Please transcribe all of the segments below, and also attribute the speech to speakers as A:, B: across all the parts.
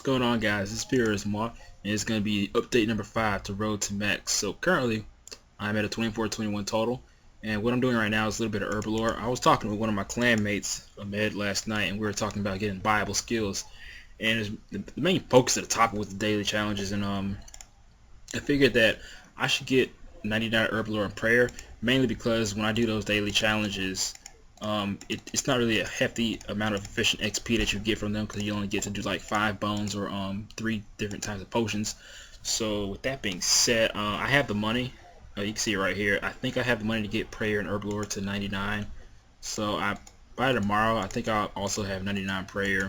A: going on, guys? This here is Mark, and it's going to be update number 5 to Road to Max. So currently I'm at a 24-21 total, and what I'm doing right now is a little bit of herb lore. I was talking with one of my clan mates, Ahmed, last night, and we were talking about getting viable skills, and the main focus of the topic was the daily challenges. And I figured that I should get 99 herb lore and prayer, mainly because when I do those daily challenges, it's not really a hefty amount of efficient XP that you get from them, because you only get to do like 5 bones or 3 different types of potions. So with that being said, I have the money. You can see it right here. I think I have the money to get prayer and herb lore to 99. So by tomorrow, I think I'll also have 99 prayer,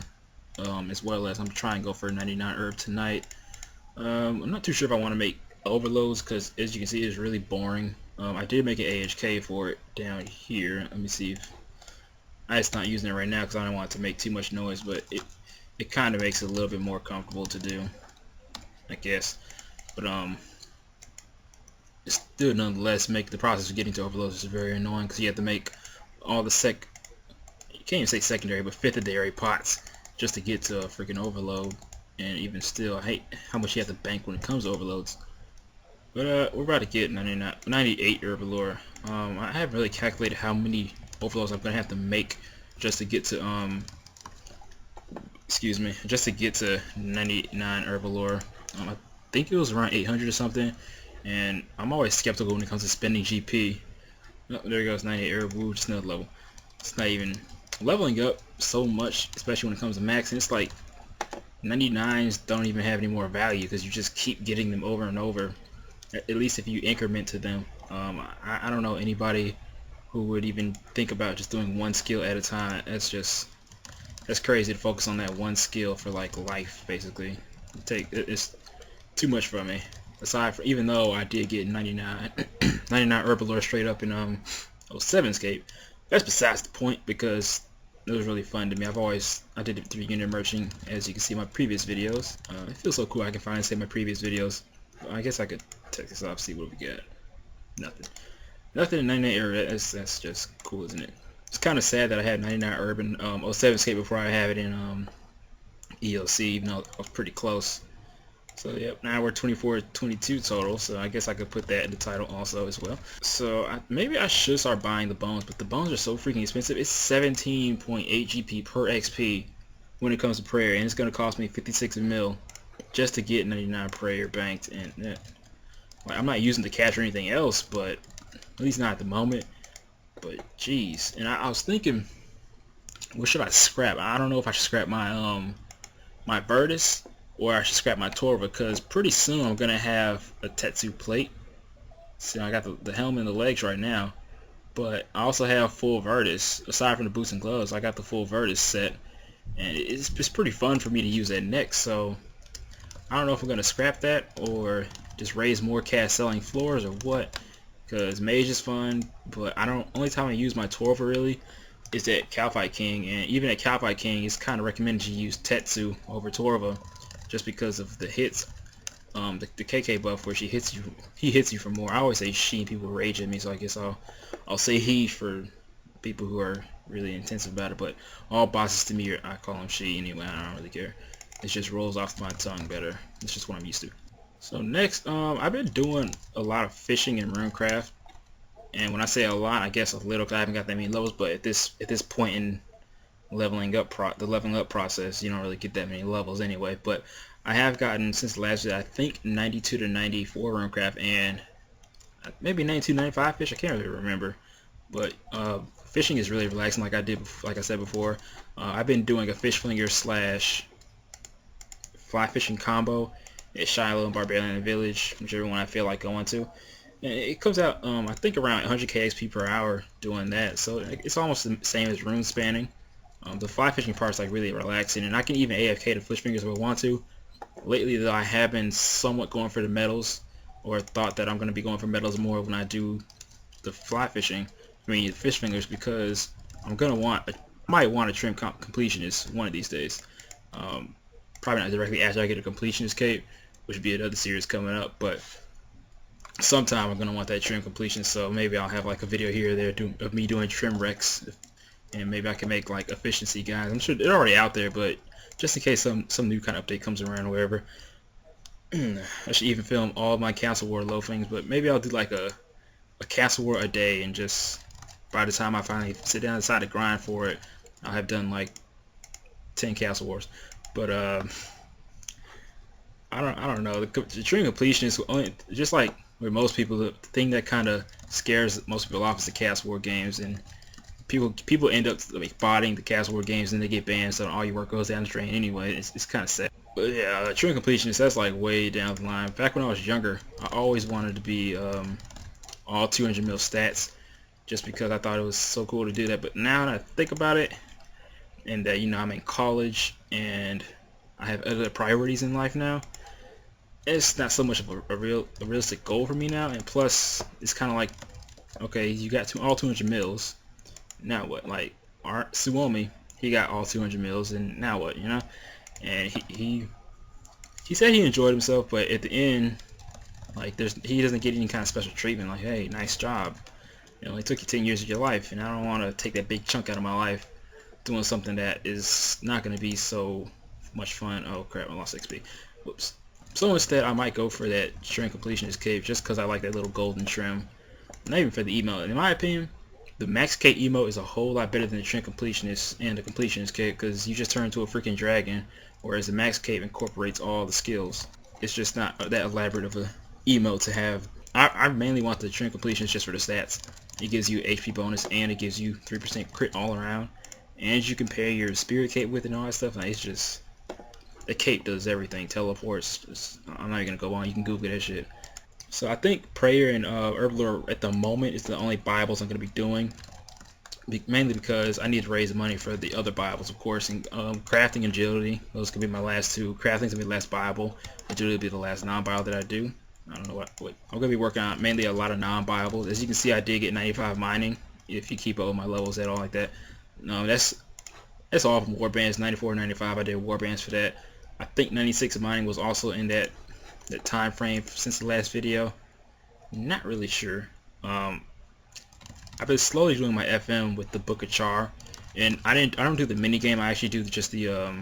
A: as well as I'm trying to go for 99 herb tonight. I'm not too sure if I want to make overloads, because as you can see, it's really boring. I did make an AHK for it down here. Let me see if I'm just not using it right now because I don't want it to make too much noise, but it kind of makes it a little bit more comfortable to do, I guess. But it's still nonetheless make the process of getting to overloads is very annoying, because you have to make all the you can't even say secondary, but fifthadary pots just to get to a freaking overload. And even still, I hate how much you have to bank when it comes to overloads. But we're about to get 98 herb lore. I haven't really calculated how many overloads I'm gonna have to make just to get to just to get to 99 herb lore. I think it was around 800 or something, and I'm always skeptical when it comes to spending GP. Oh, there goes 98 herb. Woo, just another level. It's not even leveling up so much, especially when it comes to max. And it's like 99s don't even have any more value because you just keep getting them over and over. At least if you increment to them. I don't know anybody who would even think about just doing one skill at a time. That's crazy to focus on that one skill for like life, basically. It's too much for me. Aside from, even though I did get 99 herb lore straight up in 07 scape, that's besides the point, because it was really fun to me. I did it through unit merching, as you can see in my previous videos. It feels so cool I can finally say my previous videos. I guess I could check this off, see what we got. Nothing in 99 herb. That's just cool, isn't it? It's kind of sad that I had 99 herb in 07 skate before I have it in ELC, even though I was pretty close. So yep, now we're 24-22 total, so I guess I could put that in the title also as well. So maybe I should start buying the bones, but the bones are so freaking expensive. It's 17.8 GP per XP when it comes to prayer, and it's going to cost me 56 mil just to get 99 prayer banked. And like, I'm not using the cash or anything else, but at least not at the moment. But jeez, and I was thinking, what should I scrap? I don't know if I should scrap my my Virtus, or I should scrap my Torva, because pretty soon I'm gonna have a Tetsu plate. See, I got the helmet and the legs right now, but I also have full Virtus. Aside from the boots and gloves, I got the full Virtus set, and it's pretty fun for me to use that next. So I don't know if I'm gonna scrap that or just raise more cash selling floors or what, because mage is fun, but only time I use my Torva really is at Calfight King, and even at Calfight King it's kind of recommended you use Tetsu over Torva, just because of the hits, the KK buff where he hits you for more. I always say she, and people rage at me, so I guess I'll say he for people who are really intensive about it. But all bosses to me I call them she anyway. I don't really care. It just rolls off my tongue better. It's just what I'm used to. So next, I've been doing a lot of fishing and runecraft, and when I say a lot, I guess a little, because I haven't got that many levels. But at this point in the leveling up process, you don't really get that many levels anyway. But I have gotten, since last year, I think 92 to 94 runecraft, and maybe 92, 95 fish. I can't really remember. But fishing is really relaxing, like I said before. I've been doing a fish flinger / fly fishing combo at Shiloh and Barbarian Village, whichever one I feel like going to. And it comes out, I think, around 100k XP per hour doing that. So it's almost the same as rune spanning. The fly fishing part is like really relaxing, and I can even AFK the fish fingers if I want to. Lately though, I have been somewhat going for the medals, or thought that I'm going to be going for medals more when I do the fly fishing. The fish fingers, because I might want a trim completionist one of these days. Probably not directly after I get a completionist cape, which would be another series coming up, but sometime I'm going to want that trim completion. So maybe I'll have like a video here or there of me doing trim wrecks and maybe I can make like efficiency guides. I'm sure they're already out there, but just in case some new kind of update comes around or whatever. I should even film all my Castle War loafings, but maybe I'll do like a Castle War a day, and just by the time I finally sit down and decide to grind for it, I'll have done like 10 Castle Wars. But I don't know. The true completion is only, just like with most people, the thing that kind of scares most people off is the Castle War games, and people end up like botting the Castle War games and they get banned, so all your work goes down the drain anyway. It's kind of sad. But yeah, true completionist, that's like way down the line. Back when I was younger, I always wanted to be all 200 mil stats, just because I thought it was so cool to do that. But now that I think about it, and that, you know, I'm in college and I have other priorities in life now, it's not so much of a realistic goal for me now. And plus, it's kind of like, okay, you got all 200 mils. Now what? Like Suomi, he got all 200 mils, and now what? You know? And he said he enjoyed himself, but at the end, like he doesn't get any kind of special treatment. Like, hey, nice job. You know, it took you 10 years of your life, and I don't want to take that big chunk out of my life doing something that is not going to be so much fun. Oh crap, I lost XP. Whoops. So instead, I might go for that Trim Completionist Cape, just because I like that little golden trim. Not even for the emote. In my opinion, the Max Cape emote is a whole lot better than the Trim Completionist and the Completionist Cape, because you just turn into a freaking dragon, whereas the Max Cape incorporates all the skills. It's just not that elaborate of a emote to have. I mainly want the Trim Completionist just for the stats. It gives you HP bonus, and it gives you 3% crit all around, and you can pair your Spirit Cape with it and all that stuff. Like, it's just, the cape does everything. Teleports. I'm not even gonna go on. You can Google that shit. So I think Prayer and Herblore at the moment is the only Bibles I'm gonna be doing, mainly because I need to raise money for the other Bibles, of course. And Crafting and Agility, those could be my last two. Crafting's gonna be the last Bible. Agility will be the last non-Bible that I do. I don't know what. I'm gonna be working on mainly a lot of non-Bibles. As you can see, I did get 95 mining. If you keep up with my levels at all like that. No, that's all from Warbands. 94, 95. I did Warbands for that. I think 96 mining was also in that time frame since the last video. Not really sure. I've been slowly doing my FM with the Book of Char, and I don't do the mini game. I actually do just the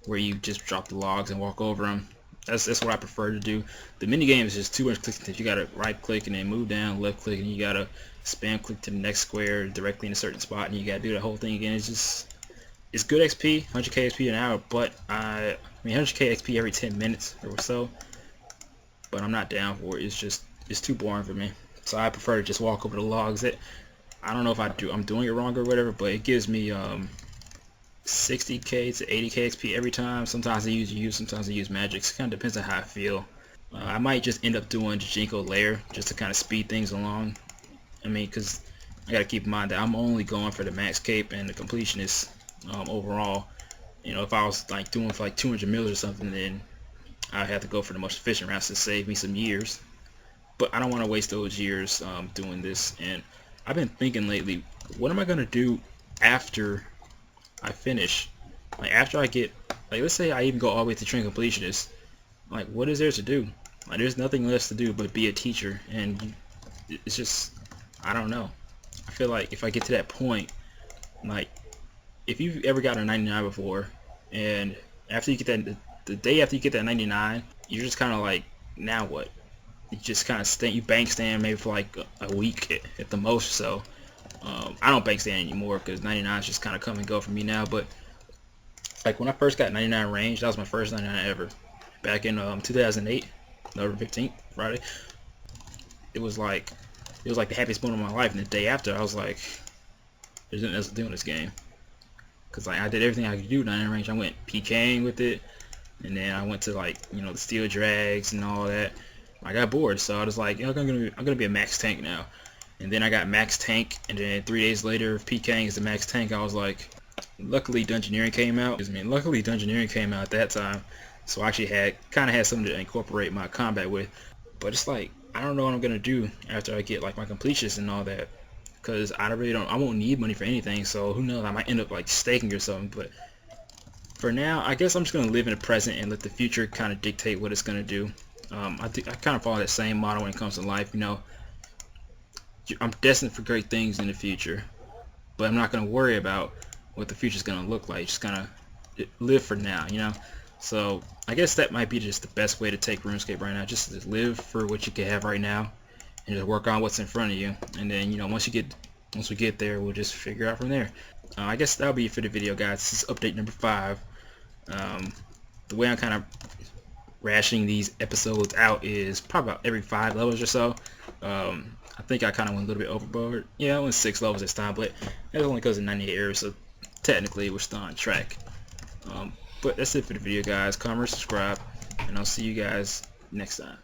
A: where you just drop the logs and walk over them. That's what I prefer to do. The mini game is just too much clicking. You gotta right click and then move down, left click, and you gotta spam click to the next square directly in a certain spot, and you gotta do the whole thing again. It's good XP, 100k XP an hour, but I mean 100k XP every 10 minutes or so. But I'm not down for it. It's too boring for me. So I prefer to just walk over the logs. I don't know if I'm doing it wrong or whatever, but it gives me 60k to 80k XP every time. Sometimes I use sometimes I use magics. It kind of depends on how I feel. I might just end up doing Jinko Lair just to kind of speed things along. I mean, because I gotta keep in mind that I'm only going for the Max Cape and the Completionist overall. You know, if I was like doing for like 200 mils or something, then I'd have to go for the most efficient routes to save me some years. But I don't want to waste those years doing this. And I've been thinking lately, what am I gonna do after I finish? Like after I get, like let's say I even go all the way to Train Completionist. Like what is there to do? Like there's nothing less to do but be a teacher, and it's just, I don't know. I feel like if I get to that point, like if you've ever gotten a 99 before, and after you get that, the day after you get that 99, you're just kind of like, now what? You just kind of stand, you bank stand maybe for like a week at the most. So I don't bank stand anymore because 99 is just kind of come and go for me now. But like when I first got 99 range, that was my first 99 ever. Back in 2008, November 15th, Friday. It was like the happiest moment of my life. And the day after, I was like, there's nothing else to do in this game. Cause like I did everything I could do 99 range. I went PKing with it, and then I went to like, you know, the steel drags and all that. I got bored, so I was like, you know, I'm gonna be a max tank now. And then I got max tank, and then 3 days later, PKing is the max tank. I was like, luckily Dungeoneering came out. Luckily Dungeoneering came out at that time, so I actually kind of had something to incorporate my combat with. But it's like, I don't know what I'm gonna do after I get like my completions and all that, because I won't need money for anything. So who knows? I might end up like staking or something. But for now, I guess I'm just gonna live in the present and let the future kind of dictate what it's gonna do. I kind of follow that same model when it comes to life. You know, I'm destined for great things in the future. but I'm not gonna worry about what the future's gonna look like. Just gonna live for now, you know. So I guess that might be just the best way to take RuneScape right now. Just to live for what you can have right now, and just work on what's in front of you. And then, you know, once we get there, we'll just figure out from there. I guess that'll be it for the video, guys. This is update number 5. The way I'm kind of rationing these episodes out is probably about every 5 levels or so. I think I kind of went a little bit overboard. Yeah, I went 6 levels this time, but that's only because of 98 errors, so technically we're still on track. But that's it for the video, guys. Comment, subscribe, and I'll see you guys next time.